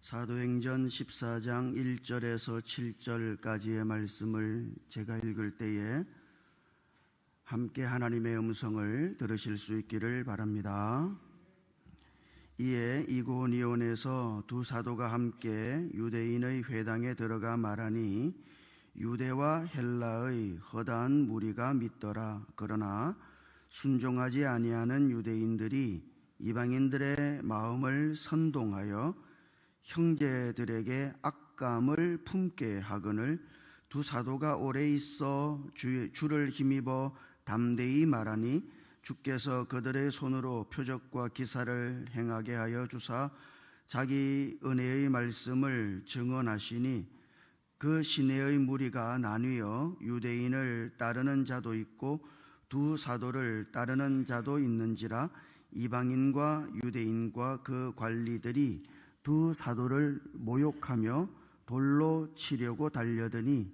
사도행전 14장 1절에서 7절까지의 말씀을 제가 읽을 때에 함께 하나님의 음성을 들으실 수 있기를 바랍니다. 이에 이고니온에서 두 사도가 함께 유대인의 회당에 들어가 말하니 유대와 헬라의 허다한 무리가 믿더라. 그러나 순종하지 아니하는 유대인들이 이방인들의 마음을 선동하여 형제들에게 악감을 품게 하거늘 두 사도가 오래 있어 주를 힘입어 담대히 말하니 주께서 그들의 손으로 표적과 기사를 행하게 하여 주사 자기 은혜의 말씀을 증언하시니 그 시내의 무리가 나뉘어 유대인을 따르는 자도 있고 두 사도를 따르는 자도 있는지라. 이방인과 유대인과 그 관리들이 두 사도를 모욕하며 돌로 치려고 달려드니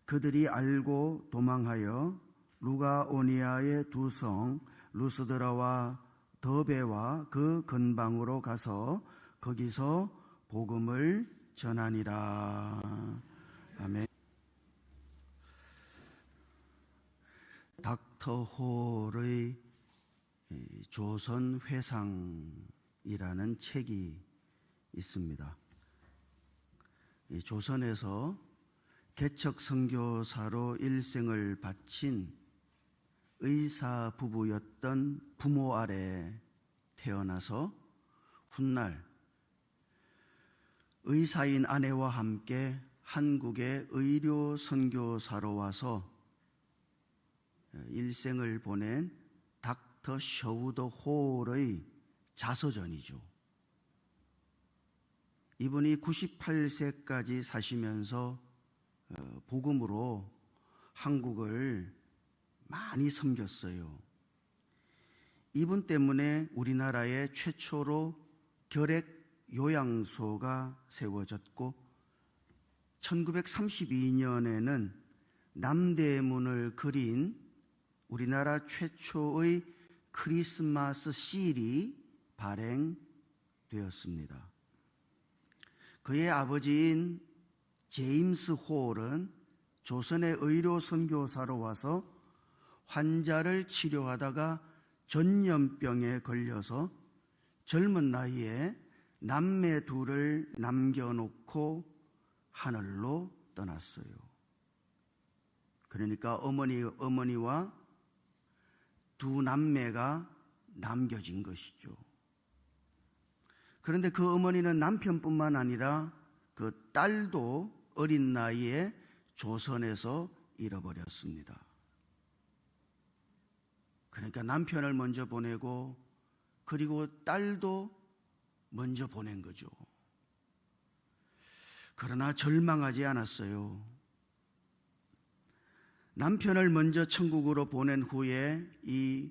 그들이 알고 도망하여 루가오니아의 두 성 루스드라와 더베와 그 근방으로 가서 거기서 복음을 전하니라. 아멘. 닥터 홀의 조선 회상이라는 책이 있습니다. 조선에서 개척 선교사로 일생을 바친 의사 부부였던 부모 아래 태어나서 훗날 의사인 아내와 함께 한국의 의료 선교사로 와서 일생을 보낸 닥터 셔우더 홀의 자서전이죠. 이분이 98세까지 사시면서 복음으로 한국을 많이 섬겼어요. 이분 때문에 우리나라에 최초로 결핵 요양소가 세워졌고 1932년에는 남대문을 그린 우리나라 최초의 크리스마스 실이 발행되었습니다. 그의 아버지인 제임스 홀은 조선의 의료 선교사로 와서 환자를 치료하다가 전염병에 걸려서 젊은 나이에 남매 둘을 남겨놓고 하늘로 떠났어요. 그러니까 어머니와 두 남매가 남겨진 것이죠. 그런데 그 어머니는 남편뿐만 아니라 그 딸도 어린 나이에 조선에서 잃어버렸습니다. 그러니까 남편을 먼저 보내고 그리고 딸도 먼저 보낸 거죠. 그러나 절망하지 않았어요. 남편을 먼저 천국으로 보낸 후에 이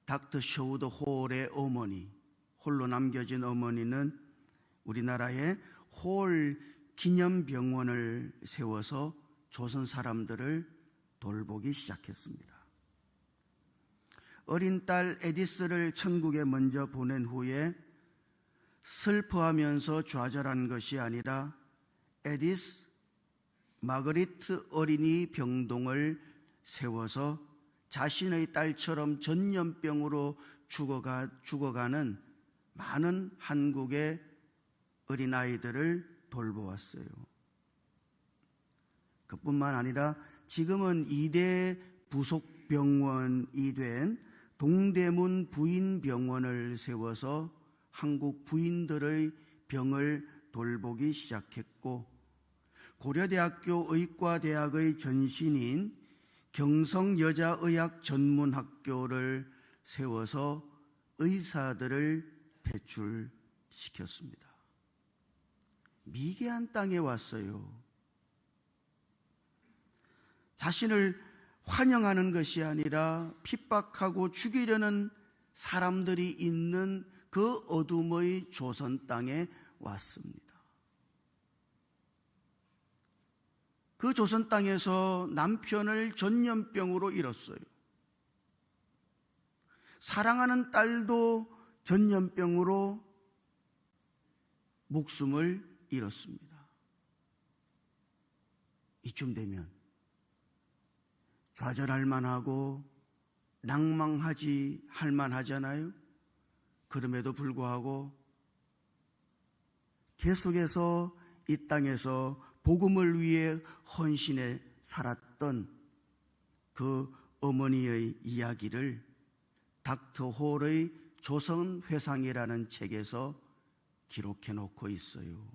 닥터 셔우더 홀의 어머니, 홀로 남겨진 어머니는 우리나라에 홀 기념병원을 세워서 조선 사람들을 돌보기 시작했습니다. 어린 딸 에디스를 천국에 먼저 보낸 후에 슬퍼하면서 좌절한 것이 아니라 에디스 마그리트 어린이 병동을 세워서 자신의 딸처럼 전염병으로 죽어가는 많은 한국의 어린아이들을 돌보았어요. 그뿐만 아니라 지금은 2대 부속병원이 된 동대문 부인병원을 세워서 한국 부인들의 병을 돌보기 시작했고 고려대학교 의과대학의 전신인 경성여자의학전문학교를 세워서 의사들을 배출시켰습니다. 미개한 땅에 왔어요. 자신을 환영하는 것이 아니라 핍박하고 죽이려는 사람들이 있는 그 어둠의 조선 땅에 왔습니다. 그 조선 땅에서 남편을 전염병으로 잃었어요. 사랑하는 딸도 전염병으로 목숨을 잃었습니다. 이쯤 되면 좌절할 만하고 낭망하지 할 만하잖아요. 그럼에도 불구하고 계속해서 이 땅에서 복음을 위해 헌신해 살았던 그 어머니의 이야기를 닥터 홀의 조선회상이라는 책에서 기록해 놓고 있어요.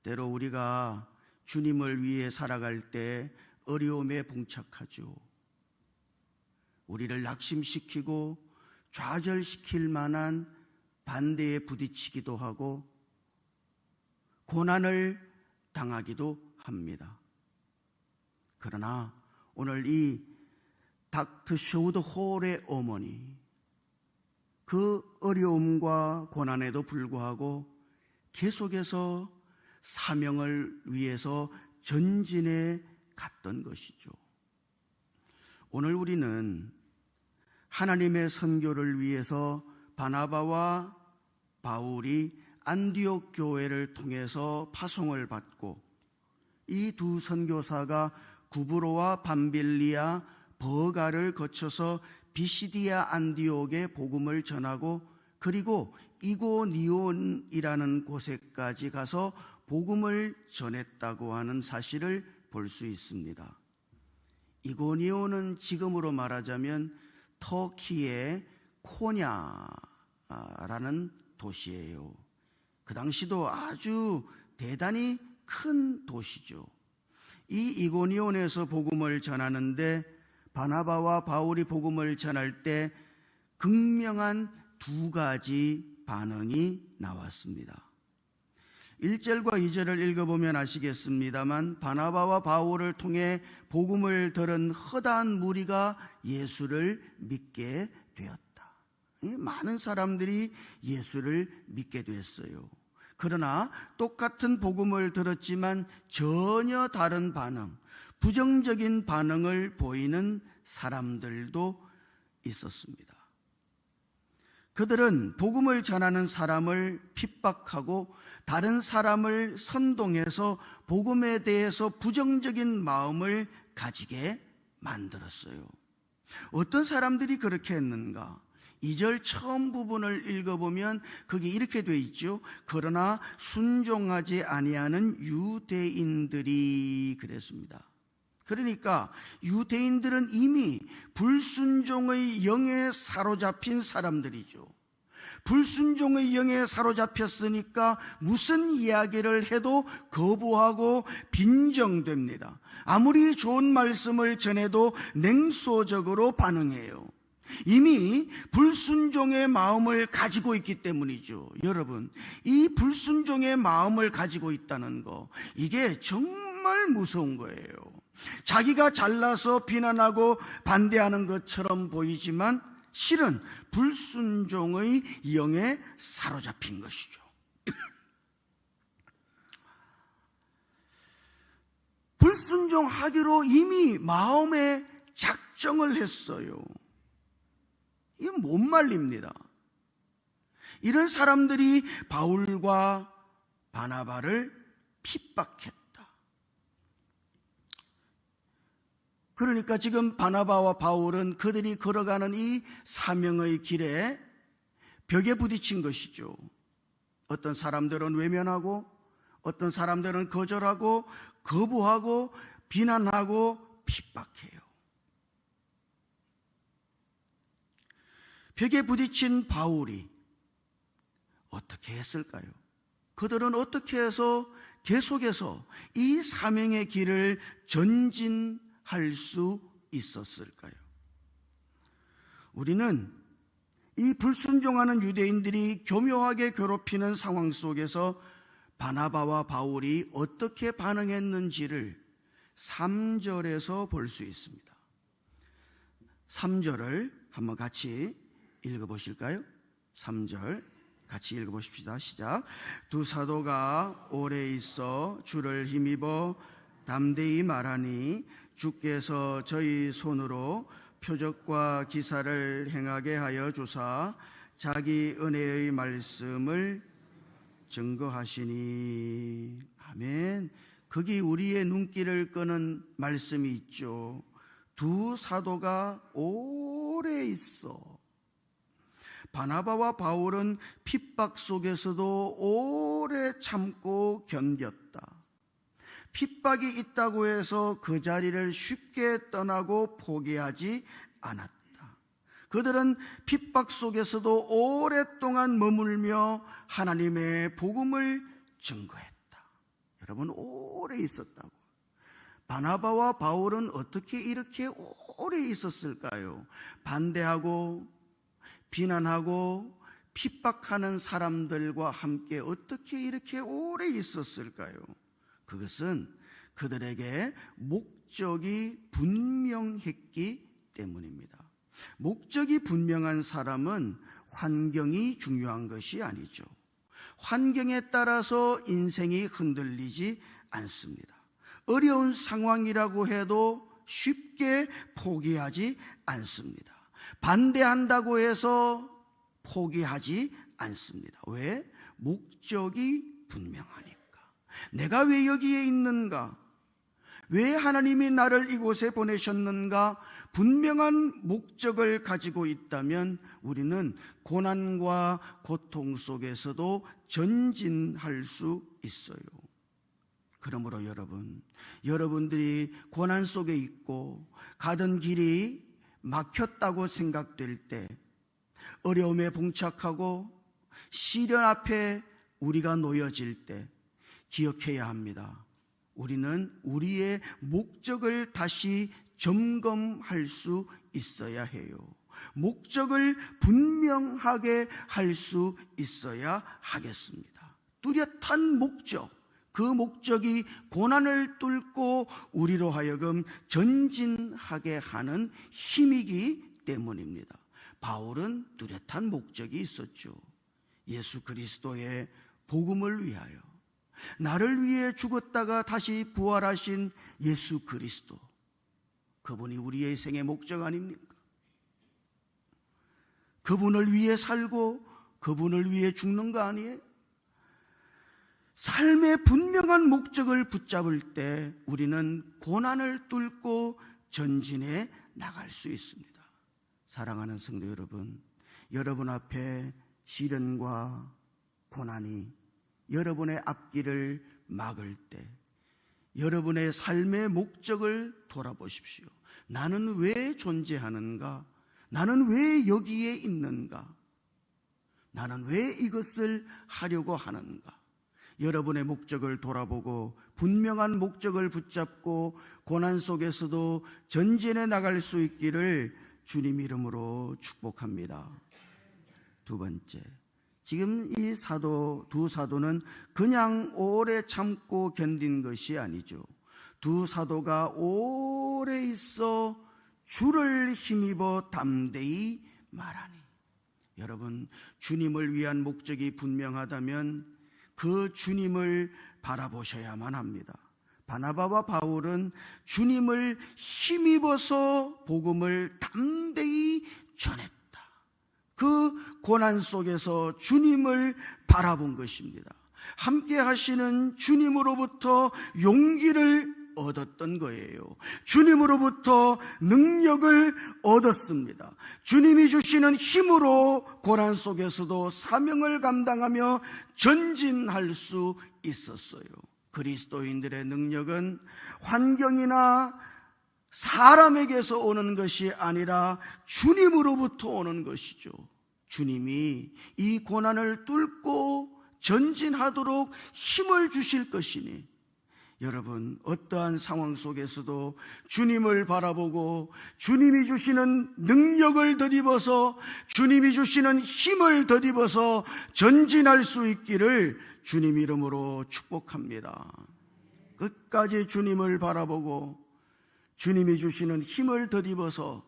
때로 우리가 주님을 위해 살아갈 때 어려움에 봉착하죠. 우리를 낙심시키고 좌절시킬 만한 반대에 부딪히기도 하고 고난을 당하기도 합니다. 그러나 오늘 이 닥터 셔우드 홀의 어머니, 그 어려움과 고난에도 불구하고 계속해서 사명을 위해서 전진해 갔던 것이죠. 오늘 우리는 하나님의 선교를 위해서 바나바와 바울이 안디옥 교회를 통해서 파송을 받고 이 두 선교사가 구브로와 밤빌리아, 버가를 거쳐서 비시디아 안디옥에 복음을 전하고 그리고 이고니온이라는 곳에까지 가서 복음을 전했다고 하는 사실을 볼 수 있습니다. 이고니온은 지금으로 말하자면 터키의 코냐라는 도시예요. 그 당시도 아주 대단히 큰 도시죠. 이 이고니온에서 복음을 전하는데 바나바와 바울이 복음을 전할 때 극명한 두 가지 반응이 나왔습니다. 1절과 2절을 읽어보면 아시겠습니다만 바나바와 바울을 통해 복음을 들은 허다한 무리가 예수를 믿게 되었다. 많은 사람들이 예수를 믿게 됐어요. 그러나 똑같은 복음을 들었지만 전혀 다른 반응, 부정적인 반응을 보이는 사람들도 있었습니다. 그들은 복음을 전하는 사람을 핍박하고 다른 사람을 선동해서 복음에 대해서 부정적인 마음을 가지게 만들었어요. 어떤 사람들이 그렇게 했는가? 2절 처음 부분을 읽어보면 거기 이렇게 돼 있죠. 그러나 순종하지 아니하는 유대인들이 그랬습니다. 그러니까 유대인들은 이미 불순종의 영에 사로잡힌 사람들이죠. 불순종의 영에 사로잡혔으니까 무슨 이야기를 해도 거부하고 빈정됩니다. 아무리 좋은 말씀을 전해도 냉소적으로 반응해요. 이미 불순종의 마음을 가지고 있기 때문이죠. 여러분, 이 불순종의 마음을 가지고 있다는 거, 이게 정말 무서운 거예요. 자기가 잘나서 비난하고 반대하는 것처럼 보이지만 실은 불순종의 영에 사로잡힌 것이죠. 불순종하기로 이미 마음에 작정을 했어요. 이건 못 말립니다. 이런 사람들이 바울과 바나바를 핍박했다. 그러니까 지금 바나바와 바울은 그들이 걸어가는 이 사명의 길에 벽에 부딪힌 것이죠. 어떤 사람들은 외면하고 어떤 사람들은 거절하고 거부하고 비난하고 핍박해요. 벽에 부딪힌 바울이 어떻게 했을까요? 그들은 어떻게 해서 계속해서 이 사명의 길을 전진할 수 있었을까요? 우리는 이 불순종하는 유대인들이 교묘하게 괴롭히는 상황 속에서 바나바와 바울이 어떻게 반응했는지를 3절에서 볼 수 있습니다. 3절을 한번 같이 읽어보실까요? 3절 같이 읽어보십시다. 시작. 두 사도가 오래 있어 주를 힘입어 담대히 말하니 주께서 저희 손으로 표적과 기사를 행하게 하여 주사 자기 은혜의 말씀을 증거하시니. 아멘. 거기 우리의 눈길을 끄는 말씀이 있죠. 두 사도가 오래 있어. 바나바와 바울은 핍박 속에서도 오래 참고 견뎠다. 핍박이 있다고 해서 그 자리를 쉽게 떠나고 포기하지 않았다. 그들은 핍박 속에서도 오랫동안 머물며 하나님의 복음을 증거했다. 여러분, 오래 있었다고. 바나바와 바울은 어떻게 이렇게 오래 있었을까요? 반대하고 비난하고 핍박하는 사람들과 함께 어떻게 이렇게 오래 있었을까요? 그것은 그들에게 목적이 분명했기 때문입니다. 목적이 분명한 사람은 환경이 중요한 것이 아니죠. 환경에 따라서 인생이 흔들리지 않습니다. 어려운 상황이라고 해도 쉽게 포기하지 않습니다. 반대한다고 해서 포기하지 않습니다. 왜? 목적이 분명하니까. 내가 왜 여기에 있는가? 왜 하나님이 나를 이곳에 보내셨는가? 분명한 목적을 가지고 있다면 우리는 고난과 고통 속에서도 전진할 수 있어요. 그러므로 여러분들이 고난 속에 있고 가던 길이 막혔다고 생각될 때, 어려움에 봉착하고 시련 앞에 우리가 놓여질 때 기억해야 합니다. 우리는 우리의 목적을 다시 점검할 수 있어야 해요. 목적을 분명하게 할 수 있어야 하겠습니다. 뚜렷한 목적, 그 목적이 고난을 뚫고 우리로 하여금 전진하게 하는 힘이기 때문입니다. 바울은 뚜렷한 목적이 있었죠. 예수 그리스도의 복음을 위하여, 나를 위해 죽었다가 다시 부활하신 예수 그리스도, 그분이 우리의 생의 목적 아닙니까? 그분을 위해 살고 그분을 위해 죽는 거 아니에요? 삶의 분명한 목적을 붙잡을 때 우리는 고난을 뚫고 전진해 나갈 수 있습니다. 사랑하는 성도 여러분, 여러분 앞에 시련과 고난이 여러분의 앞길을 막을 때 여러분의 삶의 목적을 돌아보십시오. 나는 왜 존재하는가? 나는 왜 여기에 있는가? 나는 왜 이것을 하려고 하는가? 여러분의 목적을 돌아보고 분명한 목적을 붙잡고 고난 속에서도 전진해 나갈 수 있기를 주님 이름으로 축복합니다. 두 번째, 지금 이 두 사도는 그냥 오래 참고 견딘 것이 아니죠. 두 사도가 오래 있어 주를 힘입어 담대히 말하니. 여러분, 주님을 위한 목적이 분명하다면 그 주님을 바라보셔야만 합니다. 바나바와 바울은 주님을 힘입어서 복음을 담대히 전했다. 그 고난 속에서 주님을 바라본 것입니다. 함께 하시는 주님으로부터 용기를 얻었던 거예요. 주님으로부터 능력을 얻었습니다. 주님이 주시는 힘으로 고난 속에서도 사명을 감당하며 전진할 수 있었어요. 그리스도인들의 능력은 환경이나 사람에게서 오는 것이 아니라 주님으로부터 오는 것이죠. 주님이 이 고난을 뚫고 전진하도록 힘을 주실 것이니, 여러분, 어떠한 상황 속에서도 주님을 바라보고 주님이 주시는 능력을 덧입어서, 주님이 주시는 힘을 덧입어서 전진할 수 있기를 주님 이름으로 축복합니다. 끝까지 주님을 바라보고 주님이 주시는 힘을 덧입어서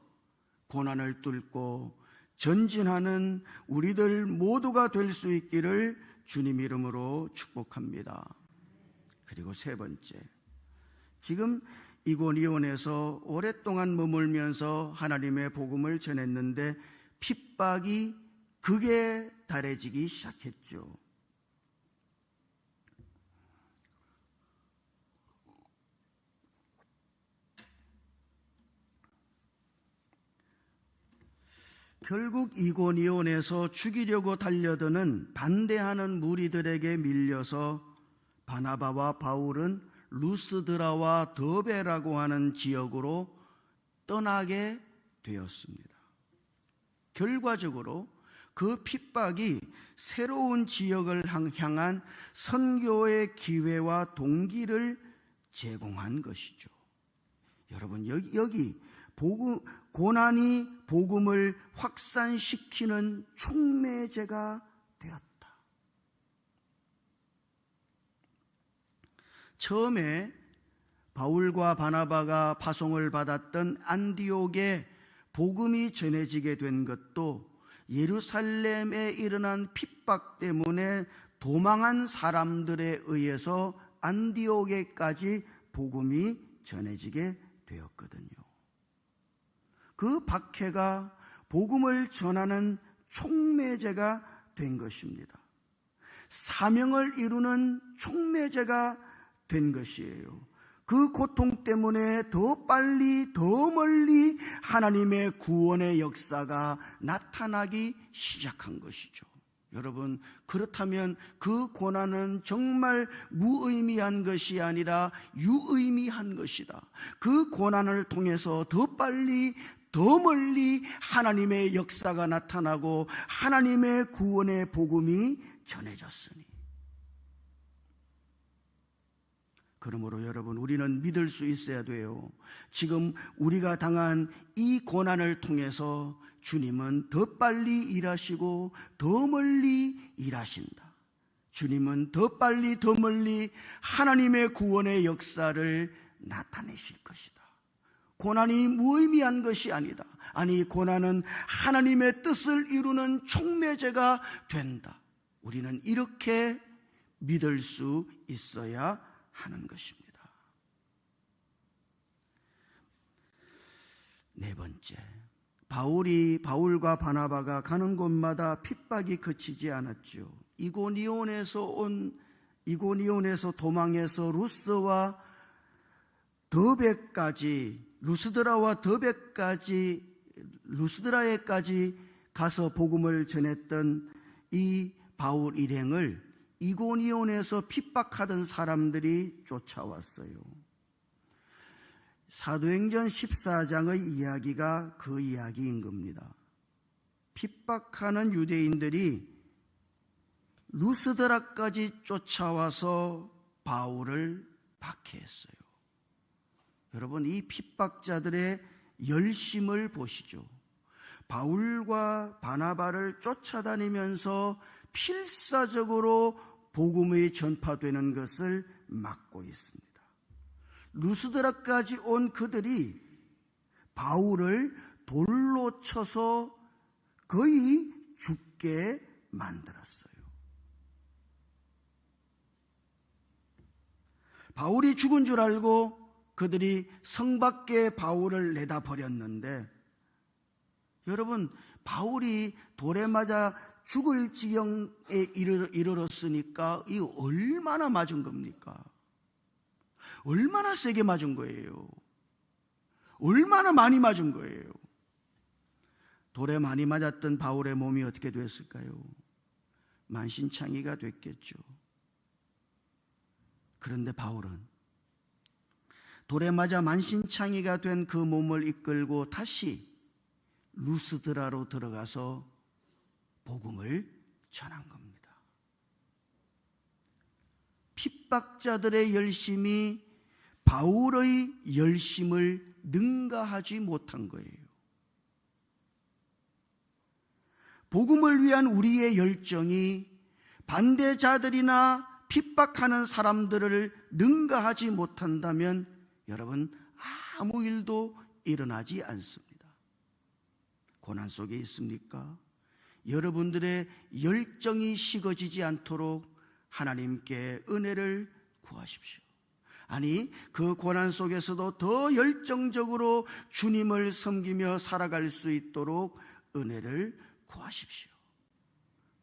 고난을 뚫고 전진하는 우리들 모두가 될 수 있기를 주님 이름으로 축복합니다. 그리고 세 번째, 지금 이고니온에서 오랫동안 머물면서 하나님의 복음을 전했는데 핍박이 그게 달해지기 시작했죠. 결국 이고니온에서 죽이려고 달려드는 반대하는 무리들에게 밀려서 바나바와 바울은 루스드라와 더베라고 하는 지역으로 떠나게 되었습니다. 결과적으로 그 핍박이 새로운 지역을 향한 선교의 기회와 동기를 제공한 것이죠. 여러분, 여기 고난이 복음을 확산시키는 촉매제가 되었다. 처음에 바울과 바나바가 파송을 받았던 안디옥에 복음이 전해지게 된 것도 예루살렘에 일어난 핍박 때문에 도망한 사람들에 의해서 안디옥에까지 복음이 전해지게 되었거든요. 그 박해가 복음을 전하는 촉매제가 된 것입니다. 사명을 이루는 촉매제가 된 것이에요. 그 고통 때문에 더 빨리 더 멀리 하나님의 구원의 역사가 나타나기 시작한 것이죠. 여러분, 그렇다면 그 고난은 정말 무의미한 것이 아니라 유의미한 것이다. 그 고난을 통해서 더 빨리 더 멀리 하나님의 역사가 나타나고 하나님의 구원의 복음이 전해졌으니, 그러므로 여러분, 우리는 믿을 수 있어야 돼요. 지금 우리가 당한 이 고난을 통해서 주님은 더 빨리 일하시고 더 멀리 일하신다. 주님은 더 빨리 더 멀리 하나님의 구원의 역사를 나타내실 것이다. 고난이 무의미한 것이 아니다. 아니, 고난은 하나님의 뜻을 이루는 촉매제가 된다. 우리는 이렇게 믿을 수 있어야 하는 것입니다. 네 번째, 바울과 바나바가 가는 곳마다 핍박이 그치지 않았죠. 이고니온에서 도망해서 루스드라와 더베까지 가서 복음을 전했던 이 바울 일행을 이고니온에서 핍박하던 사람들이 쫓아왔어요. 사도행전 14장의 이야기가 그 이야기인 겁니다. 핍박하는 유대인들이 루스드라까지 쫓아와서 바울을 박해했어요. 여러분, 이 핍박자들의 열심을 보시죠. 바울과 바나바를 쫓아다니면서 필사적으로 복음이 전파되는 것을 막고 있습니다. 루스드라까지 온 그들이 바울을 돌로 쳐서 거의 죽게 만들었어요. 바울이 죽은 줄 알고 그들이 성 밖에 바울을 내다 버렸는데, 여러분, 바울이 돌에 맞아 죽을 지경에 이르렀으니까 이 얼마나 맞은 겁니까? 얼마나 세게 맞은 거예요? 얼마나 많이 맞은 거예요? 돌에 많이 맞았던 바울의 몸이 어떻게 됐을까요? 만신창이가 됐겠죠. 그런데 바울은 돌에 맞아 만신창이가 된 그 몸을 이끌고 다시 루스드라로 들어가서 복음을 전한 겁니다. 핍박자들의 열심이 바울의 열심을 능가하지 못한 거예요. 복음을 위한 우리의 열정이 반대자들이나 핍박하는 사람들을 능가하지 못한다면 여러분, 아무 일도 일어나지 않습니다. 고난 속에 있습니까? 여러분들의 열정이 식어지지 않도록 하나님께 은혜를 구하십시오. 아니, 그 고난 속에서도 더 열정적으로 주님을 섬기며 살아갈 수 있도록 은혜를 구하십시오.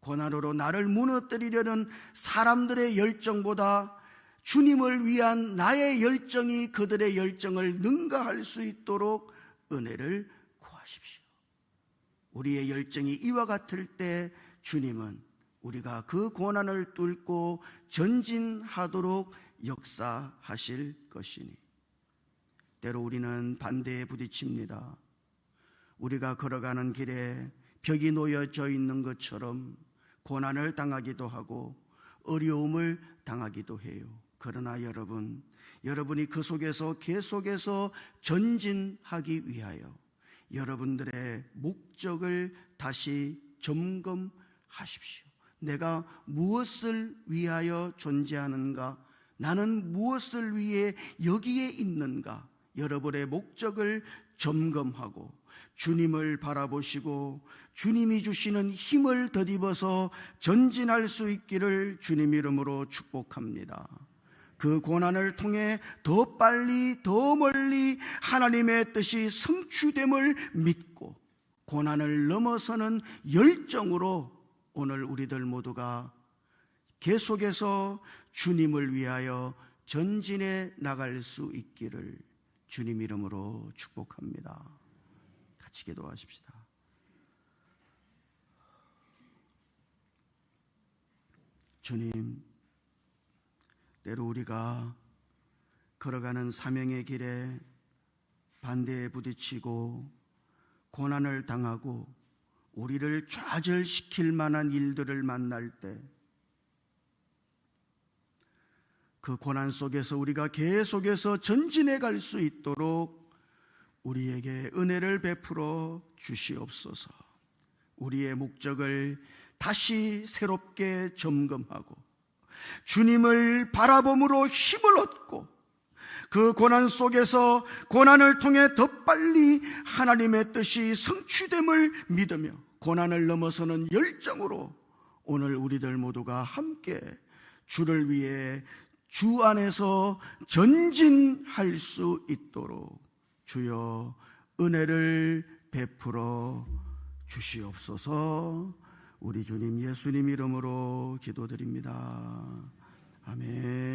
고난으로 나를 무너뜨리려는 사람들의 열정보다 주님을 위한 나의 열정이 그들의 열정을 능가할 수 있도록 은혜를 구하십시오. 우리의 열정이 이와 같을 때 주님은 우리가 그 고난을 뚫고 전진하도록 역사하실 것이니, 때로 우리는 반대에 부딪힙니다. 우리가 걸어가는 길에 벽이 놓여져 있는 것처럼 고난을 당하기도 하고 어려움을 당하기도 해요. 그러나 여러분이 그 속에서 계속해서 전진하기 위하여 여러분들의 목적을 다시 점검하십시오. 내가 무엇을 위하여 존재하는가? 나는 무엇을 위해 여기에 있는가? 여러분의 목적을 점검하고 주님을 바라보시고 주님이 주시는 힘을 덧입어서 전진할 수 있기를 주님 이름으로 축복합니다. 그 고난을 통해 더 빨리 더 멀리 하나님의 뜻이 성취됨을 믿고 고난을 넘어서는 열정으로 오늘 우리들 모두가 계속해서 주님을 위하여 전진해 나갈 수 있기를 주님 이름으로 축복합니다. 같이 기도하십시다. 주님, 때로 우리가 걸어가는 사명의 길에 반대에 부딪히고 고난을 당하고 우리를 좌절시킬 만한 일들을 만날 때 그 고난 속에서 우리가 계속해서 전진해 갈 수 있도록 우리에게 은혜를 베풀어 주시옵소서. 우리의 목적을 다시 새롭게 점검하고 주님을 바라봄으로 힘을 얻고 그 고난 속에서 고난을 통해 더 빨리 하나님의 뜻이 성취됨을 믿으며 고난을 넘어서는 열정으로 오늘 우리들 모두가 함께 주를 위해 주 안에서 전진할 수 있도록 주여 은혜를 베풀어 주시옵소서. 우리 주님 예수님 이름으로 기도드립니다. 아멘.